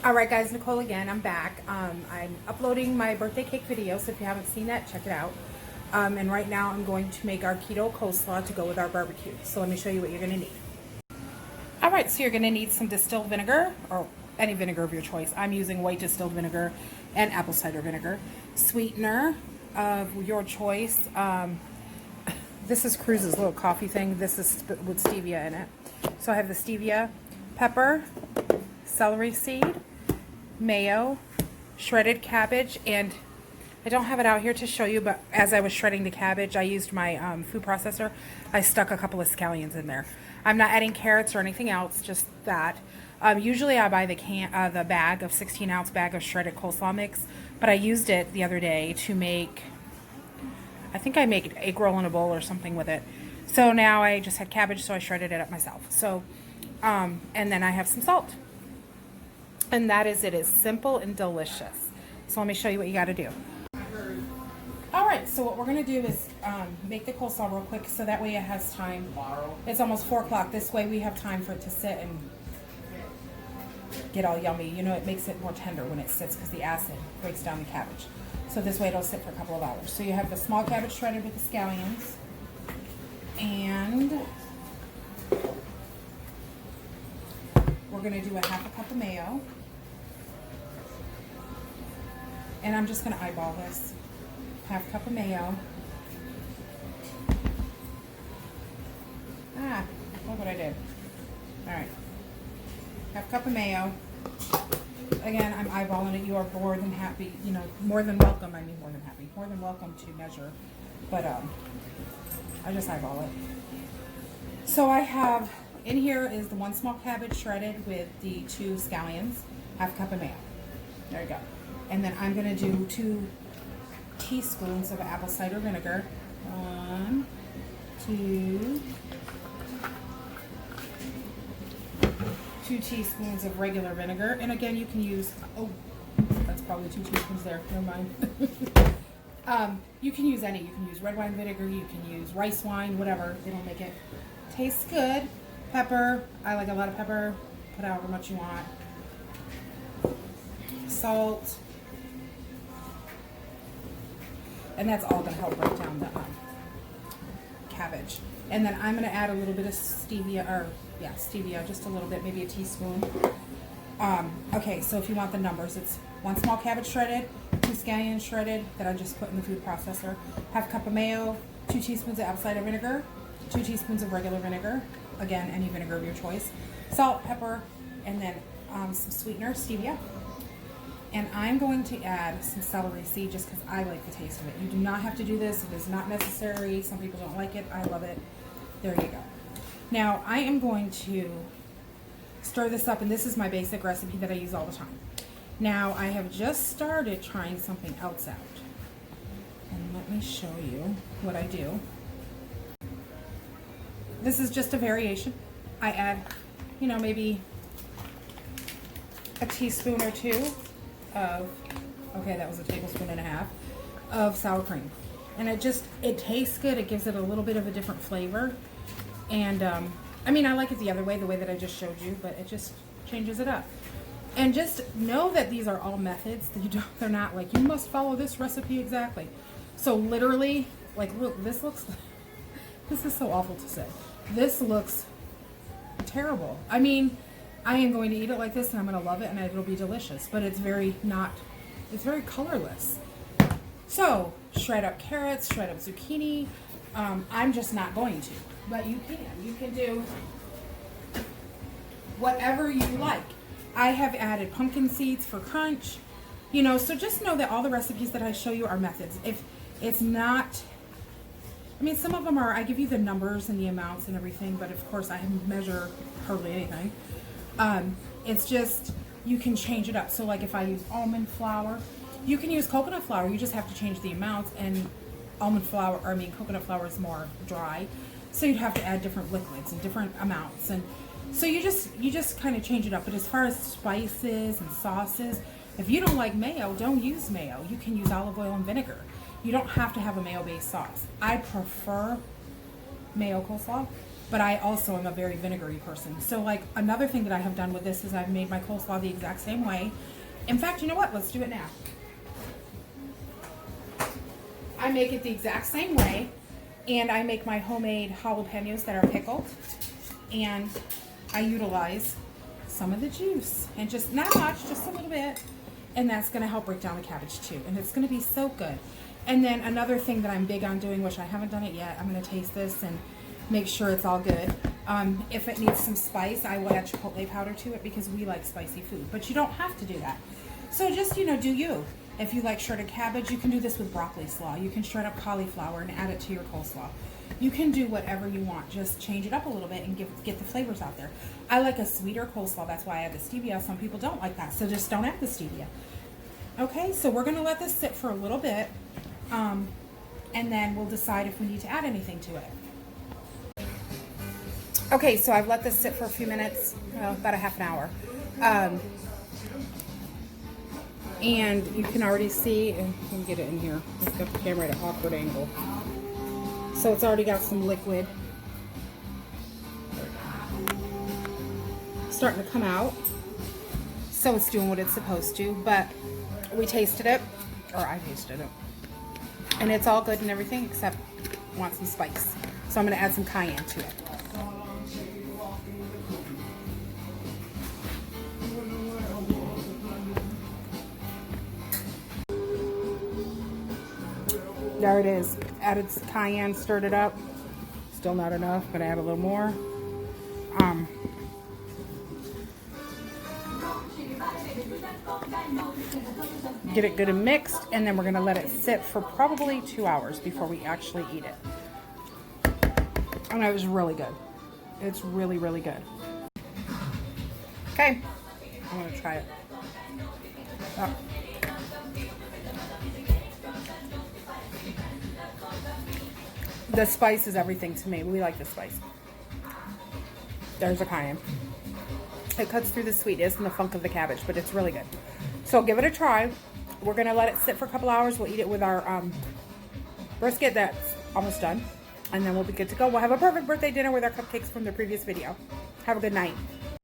Alright guys, Nicole again. I'm back. I'm uploading my birthday cake video, so if you haven't seen that, check it out. And right now I'm going to make our keto coleslaw to go with our barbecue. So let me show you what you're going to need. Alright, so you're going to need some distilled vinegar, or any vinegar of your choice. I'm using white distilled vinegar and apple cider vinegar. Sweetener of your choice. This is Cruz's little coffee thing. This is with stevia in it. So I have the stevia, pepper, celery seed, mayo, shredded cabbage, and I don't have it out here to show you, but as I was shredding the cabbage, I used my food processor. I stuck a couple of scallions in there. I'm not adding carrots or anything else, just that. Usually I buy the bag of 16-ounce bag of shredded coleslaw mix, but I used it the other day to make, I think I made egg roll in a bowl or something with it. So now I just had cabbage, so I shredded it up myself. So, and then I have some salt. And that is it. Is simple and delicious. So let me show you what you got to do. Alright, so what we're going to do is make the coleslaw real quick so that way it has time. It's almost 4 o'clock. This way we have time for it to sit and get all yummy. You know, it makes it more tender when it sits because the acid breaks down the cabbage. So this way it'll sit for a couple of hours. So you have the small cabbage shredded with the scallions. And we're going to do a half a cup of mayo. And I'm just going to eyeball this. Half cup of mayo. Look what I did. Alright. Half cup of mayo. Again, I'm eyeballing it. You are more than happy, you know, more than welcome. I mean, more than happy. More than welcome to measure. But, I just eyeball it. So I have, in here is the 1 small cabbage shredded with the 2 scallions. Half cup of mayo. There you go. And then I'm going to do 2 teaspoons of apple cider vinegar. 1, 2, 2 teaspoons of regular vinegar. And again, you can use, oh, that's probably 2 teaspoons there. Never mind. You can use any. You can use red wine vinegar. You can use rice wine, whatever. It'll make it taste good. Pepper. I like a lot of pepper. Put however much you want. Salt. And that's all going to help break down the cabbage. And then I'm going to add a little bit of stevia, stevia, just a little bit, maybe a teaspoon. Okay, so if you want the numbers, it's 1 small cabbage shredded, 2 scallions shredded that I just put in the food processor, half cup of mayo, 2 teaspoons of apple cider vinegar, 2 teaspoons of regular vinegar, again, any vinegar of your choice, salt, pepper, and then some sweetener, stevia. And I'm going to add some celery seed just because I like the taste of it. You do not have to do this. It is not necessary. Some people don't like it. I love it. There you go. Now, I am going to stir this up, and this is my basic recipe that I use all the time. Now, I have just started trying something else out. And let me show you what I do. This is just a variation. I add, you know, maybe a teaspoon or 2 of, okay, that was a tablespoon and a half of sour cream. And it tastes good. It gives it a little bit of a different flavor. And, I mean, I like it the other way, the way that I just showed you, but it just changes it up. And just know that these are all methods. They're not like, you must follow this recipe exactly. So literally, like, look, this is so awful to say. This looks terrible. I mean, I am going to eat it like this and I'm going to love it and it'll be delicious, but it's very colorless. So, shred up carrots, shred up zucchini. I'm just not going to, but you can. You can do whatever you like. I have added pumpkin seeds for crunch, you know, so just know that all the recipes that I show you are methods. If it's not, I mean, some of them are, I give you the numbers and the amounts and everything, but of course I measure hardly anything. It's just, you can change it up. So like if I use almond flour, you can use coconut flour. You just have to change the amounts, and coconut flour is more dry. So you'd have to add different liquids and different amounts. And so you just kind of change it up. But as far as spices and sauces, if you don't like mayo, don't use mayo. You can use olive oil and vinegar. You don't have to have a mayo-based sauce. I prefer mayo coleslaw. but I also am a very vinegary person. So like another thing that I have done with this is I've made my coleslaw the exact same way. In fact, you know what? Let's do it now. I make it the exact same way, and I make my homemade jalapenos that are pickled, and I utilize some of the juice, and just not much, just a little bit, and that's going to help break down the cabbage too, and it's going to be so good. And then another thing that I'm big on doing, which I haven't done it yet, I'm going to taste this and make sure it's all good. If it needs some spice, I will add chipotle powder to it because we like spicy food, but you don't have to do that. So just, you know, do you. If you like shredded cabbage, you can do this with broccoli slaw. You can shred up cauliflower and add it to your coleslaw. You can do whatever you want. Just change it up a little bit and get the flavors out there. I like a sweeter coleslaw. That's why I add the stevia. Some people don't like that, so just don't add the stevia. Okay, so we're going to let this sit for a little bit, and then we'll decide if we need to add anything to it. Okay, so I've let this sit for a few minutes, about a half an hour. And you can already see, and you can get it in here. Let's get the camera at an awkward angle. So it's already got some liquid starting to come out. So it's doing what it's supposed to, but we tasted it, or I tasted it, and it's all good and everything except I want some spice. So I'm going to add some cayenne to it. There it is. Added some cayenne, stirred it up. Still not enough, but add a little more. Get it good and mixed, and then we're going to let it sit for probably 2 hours before we actually eat it. And it was really good. It's really, really good. Okay, I'm going to try it. Oh. The spice is everything to me. We like the spice. There's a cayenne. It cuts through the sweetness and the funk of the cabbage, but it's really good. So give it a try. We're going to let it sit for a couple hours. We'll eat it with our brisket that's almost done. And then we'll be good to go. We'll have a perfect birthday dinner with our cupcakes from the previous video. Have a good night.